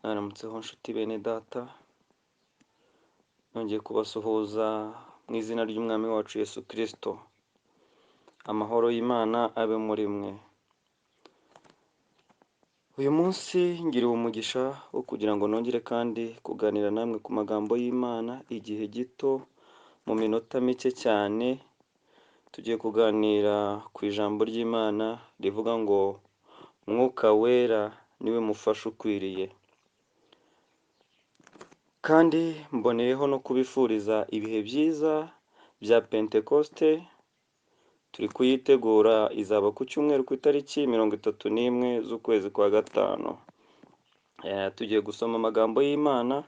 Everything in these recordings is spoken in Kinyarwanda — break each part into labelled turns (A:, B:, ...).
A: Mwaramutseho nshuti bene data, nongeye kubasuhuza mu izina ry'umwami wacu Yesu Kristo. Amahoro y'Imana abe muri mwe. Uyu munsi ngiriwe umugisha wo kugira ngo nongere kandi kuganira namwe ku magambo y'Imana igihe gito, mu minota mike cyane. Tugiye kuganira ku ijambo ry'Imana rivuga ngo Mwuka Wera niwe mufasha ukwiriye. Kandi mboneyeho no kubifuriza ibihe byiza bya Pentekoste. Turi kuyitegura, izaba ku cyumweru ku itariki 31 z'ukwezi kwa gatanu. Tugiye gusoma amagambo y'Imana.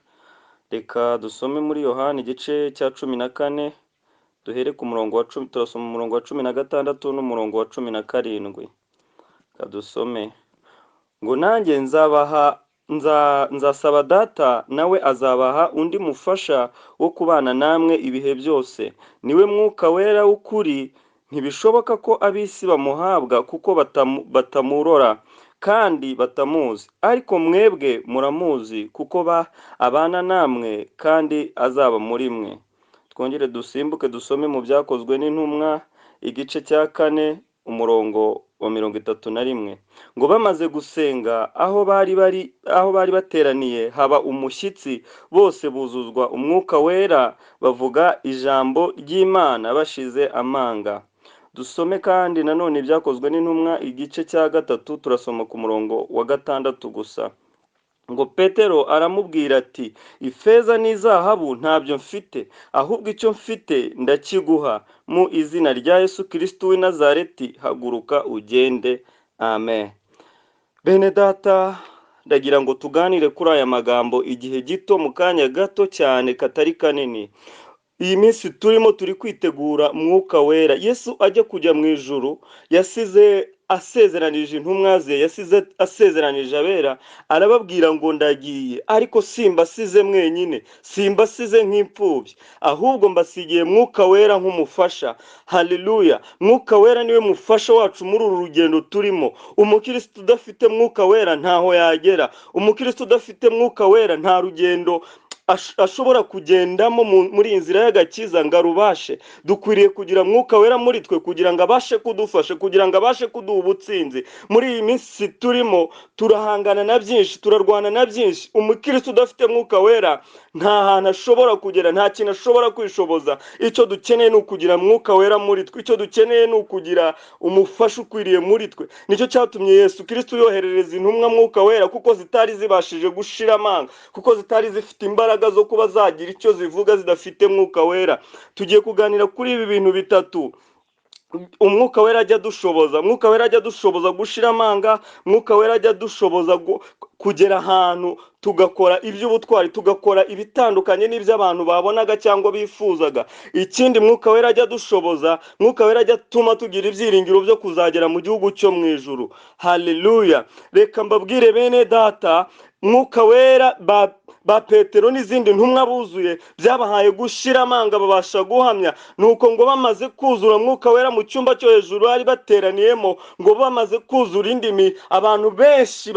A: Reka dusome muri Yohana igice cya 14, duhere ku murongo wa 10, turasoma umurongo wa 16 n'umurongo wa 17. Kadusome ngo nanjye nzasaba Data, nawe azabaha undi mufasha wo kubana namwe ibihe byose, niwe Mwuka Wera w'ukuri. Ntibishoboka ko ab'isi bamuhabwa kuko batamurora kandi batamuzi, ariko mwebwe muramuzi kuko abana namwe kandi azaba muri mwe. Twongere dusimbuke dusome mu Byakozwe n'Intumwa igice cya 4 umurongo wa 31. Ngo bamaze gusenga aho bari bateraniye, haba umushyitsi, bose buzuzwa Umwuka Wera, bavuga ijambo ry'Imana bashize amanga. Dusome kandi nanone Ibyakozwe n'Intumwa igice cya 3, turasoma ku murongo wa 6 gusa. Ngo Petero aramubwira ati, ifeza n'izahabu ntabyo mfite, ahubwo icyo mfite ndakiguha. Mu izina rya Yesu Kristo w'i Nazareti, haguruka ugende. Amen. Bene data, ndagira ngo tuganire kuri aya magambo igihe gito, mu kanya gato cyane katari kanini. Iyi minsi turi kwitegura Mwuka Wera. Yesu ajya kujya mu ijuru, yasize asezeranije intumwa ze, yasize asezeranije abera, arababwira ngo ndagiye, ariko simbasize mwenyine, simbasize nk'imfubyi, ahubwo mbasigiye Mwuka Wera nk'umufasha. Haleluya! Mwuka Wera niwe mufasha wacu muri uru rugendo turimo. Umukristo udafite Mwuka Wera ntaho yagera. Umukristo udafite Mwuka Wera nta rugendo ashobora kugendamo muri inzira y'agakiza ngo arubashe. Dukwiriye kugira Mwuka Wera muri twe kugira ngo abashe kudufasha, kugira ngo abashe kuduha ubutsinzi. Muri iyi minsi turimo turahangana na byinshi, turarwana na byinshi. Umukristo udafite Mwuka Wera nta hantu ashobora kugera, nta kintu ashobora kwishoboza. Icyo dukeneye ni ukugira Mwuka Wera muri twe, icyo dukeneye ni ukugira umufasha ukwiriye muri twe. Nicyo cyatumye Yesu Kristo yoherereza intumwa Mwuka Wera, kuko zitari zibashije gushira amanga, kuko zitari zifite imbaraga zo kuba zagira icyo zivuga zidafite Mwuka Wera. Tugiye kuganira kuri ibi bintu bitatu. Umwuka Wera ajya dushoboza, Mwuka Wera ajya dushoboza gushira amanga, Mwuka Wera ajya dushoboza kugera ahantu tugakora iby'ubutwari, tugakora ibitandukanye n'ibyo abantu babonaga cyangwa bifuzaga. Ikindi Mwuka Wera ajya dushoboza, Mwuka Wera ajya tuma tugira ibyiringiro byo kuzagera mu gihugu cyo mu ijuru. Haleluya! Reka mbabwire bene data, Mwuka Wera ba Petero n'izindi ntumwa buzuye byabahaye gushira amanga, babasha guhamya. Nuko ngo bamaze kuzura Mwuka Wera mu cyumba cyo hejuru bari bateraniyemo, ngo bamaze kuzura indimi, abantu benshi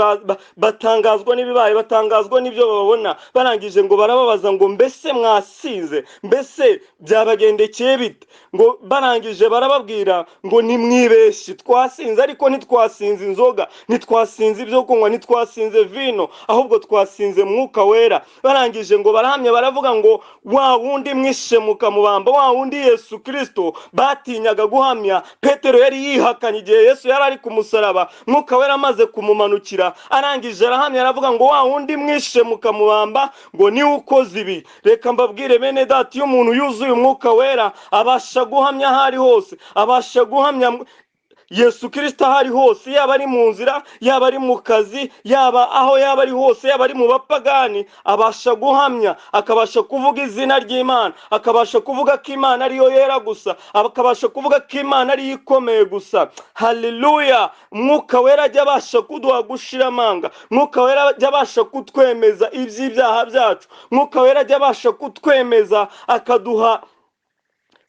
A: batangazwa n'ibibaye, batangazwa n'ibyo babona. Barangije ngo barababaza ngo mbese mwasinze, mbese byabagendekeye bite? Ngo barangije barababwira ngo ntimwibeshye, twasinze, ariko ntitwasinze inzoga, ntitwasinze ibyo kunywa, ntitwasinze vino, ahubwo twasinze Mwuka Wera. Barangije ngo barahamya, baravuga ngo wa wundi mwishe mukamubamba, wa wundi Yesu Kristo batinyaga guhamya, Petero yari yihakanye igihe Yesu yari ari ku musaraba. Mwuka Wera amaze kumumanukira, arangije arahamya, aravuga ngo wa wundi mwishe mukamubamba, ngo niwe ukoze ibi. Reka mbabwire bene data, iyo umuntu yuzuye Umwuka Wera abasha guhamya aho ari hose, abasha guhamya Yesu Kristo aho ari hose, yaba ari mu nzira, yaba ari mu kazi, yaba aho yaba ari hose, yaba ari mu bapagani, abasha guhamya, akabasha kuvuga izina ry'Imana, akabasha kuvuga ko Imana ariyo yera gusa, akabasha kuvuga ko Imana ariyo ikomeye gusa. Haleluya! Mwuka Wera ajya abasha kuduha gushira amanga, Mwuka Wera ajya abasha kutwemeza iby'ibyaha byacu, Mwuka Wera ajya abasha kutwemeza, akaduha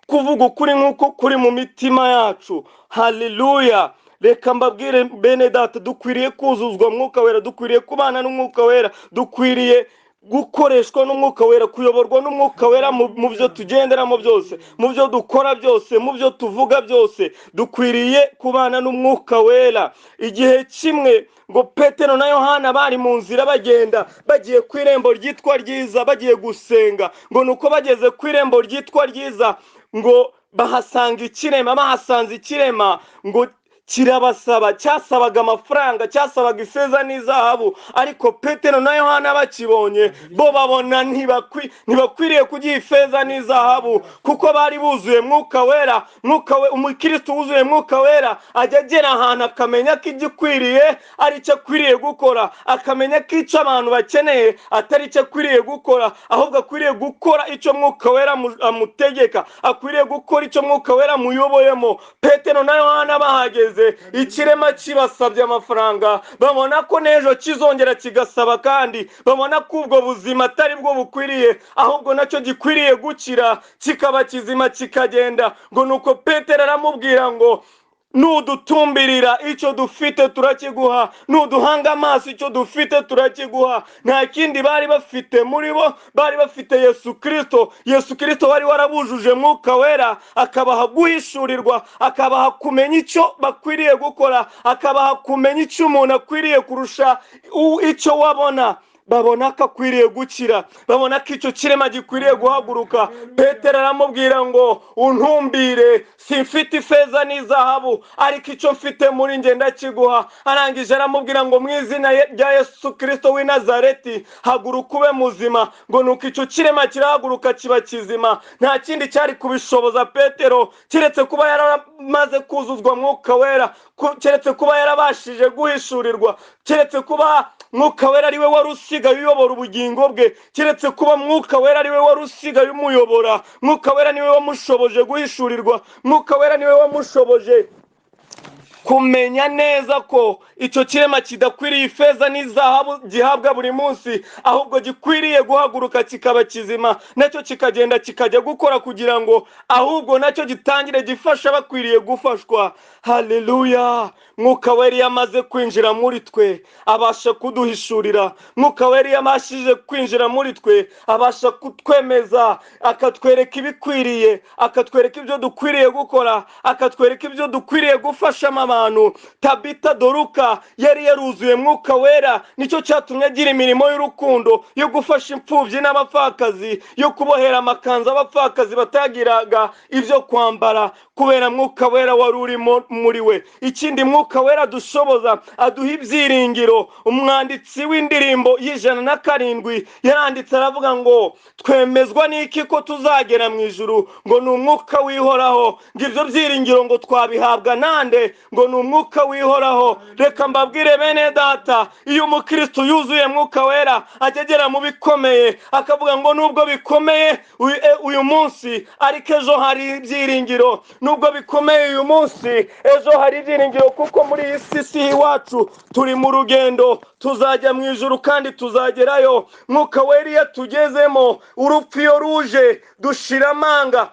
A: kuvuga ukuri nk'uko kuri mu mitima yacu. Haleluya! reka mbabwire bene data, dukwiriye kuzuzwa mwuka wera, dukwiriye kubana n'umwuka wera, dukwiriye gukoreshwa n'umwuka wera, kuyoborwa n'umwuka wera mu byo tugenderamo byose, mu byo dukora byose, mu byo tuvuga byose, dukwiriye kubana n'umwuka wera. Igihe kimwe ngo Petero na Yohana bari mu nzira bagenda bagiye ku irembo ryitwa Ryiza, bagiye gusenga, ngo nuko bageze ku irembo ryitwa Ryiza ngo bahasanze ikirema ngo kirabasaba, cyasabaga amafaranga, cyasabaga ifeza n'izahabu, ariko Petero na Yohana bakibonye bo babona ntibakwiriye kugiha ifeza n'izahabu, kuko bari buzuye mwuka wera. Umukristo wuzuye mwuka wera ajya agera ahantu akamenya ko igikwiriye ari cyo akwiriye gukora, akamenya ko icyo abantu bakeneye atari cyo akwiriye gukora, ahubwo akwiriye gukora icyo mwuka wera amutegeka, akwiriye gukora icyo mwuka wera amuyoboyemo. Petero na Yohana bahageze, ikirema kibasabye amafaranga, babona ko n'ejo kizongera kigasaba, kandi babona ko ubwo buzima atari bwo bukwiriye, ahubwo nacyo gikwiriye gukira kikaba kizima kikagenda. Ngo nuko Petero aramubwira ngo nudutumbirira icyo dufite turakiguha, nuduhanga amaso icyo dufite turakiguha. Nta kindi bari bafite muri bo, bari bafite Yesu Kristo. Yesu Kristo wari warabujuje mwuka wera, akabaha guhishurirwa, akabaha kumenya icyo bakwiriye gukora, akabaha kumenya icyo umuntu akwiriye kurusha icyo wabona. Babona ko akwiriye gukira, babona ko icyo kirema gikwiriye guhaguruka. Petero aramubwira ngo untumbire, simfite ifeza n'izahabu, ariko icyo mfite muri njye ndakiguha. Arangije aramubwira ngo mu izina rya Yesu Kristo w'i Nazareti haguruka ube muzima. Ngo nuko icyo kirema kirahaguruka kiba kizima. Nta kindi cyari kubishoboza Petero keretse kuba yaramaze kuzuzwa mwuka wera, keretse kuba yarabashije guhishurirwa, keretse kuba mwuka wera ari we wari usigaye uyobora ubugingo bwe, keretse kuba mwuka wera ari we wari usigaye umuyobora. Mwuka wera ni we wamushoboje guhishurirwa, mwuka wera ni we wamushoboje kumenya neza ko icyo kirema kidakwiriye ifeza n'izahabu gihabwa buri munsi, ahubwo gikwiriye guhaguruka kikaba kizima, nacyo kikagenda kikajya gukora kugira ngo ahubwo nacyo gitangire gifasha bakwiriye gufashwa. Haleluya! Mwuka wera yamaze kwinjira muri twe abasha kuduhishurira. Mwuka wera yamashije kwinjira muri twe abasha kutwemeza, akatwereka ibikwiriye, akatwereka ibyo dukwiriye gukora, akatwereka ibyo dukwiriye gufashamo abantu. Tabita Doruka yari yaruzuye mwuka wera, nicyo cyatumye agira imirimo y'urukundo yo gufasha imfubyi n'abapfakazi, yo kubohera amakanzu abapfakazi batagiraga ibyo kwambara, kubera mwuka wera wari urimo muri we. Ikindi mwuka wera dushoboza, aduha ibyiringiro. Umwanditsi w'indirimbo y'107 yaranditse aravuga ngo twemezwa n'iki ko tuzagera mu ijuru, ngo ni umwuka wihoraho. Ngo ibyo byiringiro ngo twabihabwa nande? Ngo ni umwuka wihoraho. Reka mbabwire bene data, iyo umukristo yuzuye mwuka wera agera mu bikomeye, akavuga ngo nubwo bikomeye uyu munsi, ariko ejo hari ibyiringiro. Nubwo bikomeye uyu munsi, ejo hari ibyiringiro, kuko muri iyi si iwacu turi mu rugendo, tuzajya mu ijuru kandi tuzagerayo. Mwuka wera iyo tugezemo, urupfu iyo ruje dushira amanga.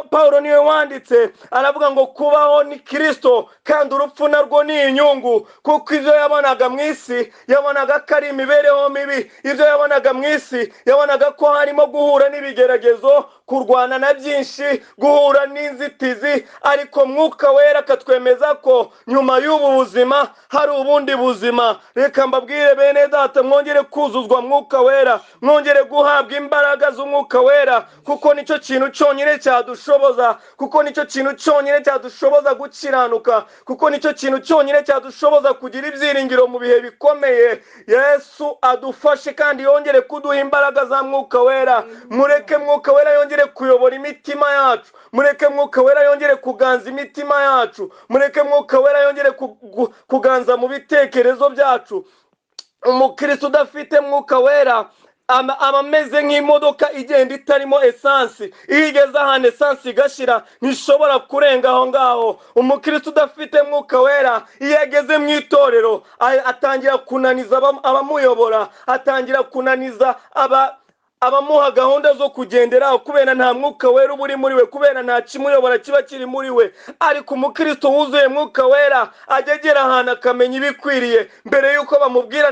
A: Paulo niwe wanditse aravuga ngo kubaho ni Kristo, kandi urupfu narwo ni inyungu, kuko ibyo yabonaga mu isi yabonaga ko ari imibereho mibi. Ibyo yabonaga mu isi yabonaga ko harimo guhura n'ibigeragezo, kurwana na byinshi, guhura n'inzitizi, ariko mwuka wera akatwemeza ko nyuma y'ubu buzima hari ubundi buzima. Reka mbabwire bene data, mwongere kuzuzwa mwuka wera, mwongere guhabwa imbaraga z'umwuka wera, kuko nicyo kintu cyonyine cyadushoboza, kuko nicyo kintu cyonyine cyadushoboza gukiranuka, kuko nicyo kintu cyonyine cyadushoboza kugira ibyiringiro mu bihe bikomeye. Yesu adufashe kandi yongere kuduha imbaraga za mwuka wera. Mureke mwuka wera yongere kuyobora imitima yacu, mureke mwuka wera yongere kuganza imitima yacu, mureke mwuka wera yongere kuganza mu bitekerezo byacu. Umukristo udafite mwuka wera aba ameze nk'imodoka igenda itarimo esansi. Iyo igeze ahantu esansi igashira, ntishobora kurenga aho ngaho. Umukristo udafite mwuka wera iyo ageze mu itorero atangira kunaniza abamuyobora, atangira kunaniza abamuha gahunda zo kugenderaho kubera nta mwuka wera uba uri muri we, kubera nta kimuyobora kiba kiri muri we. Ariko umukristo wuzuye mwuka wera ajya agera ahantu akamenya ibikwiriye mbere y'uko bamubwira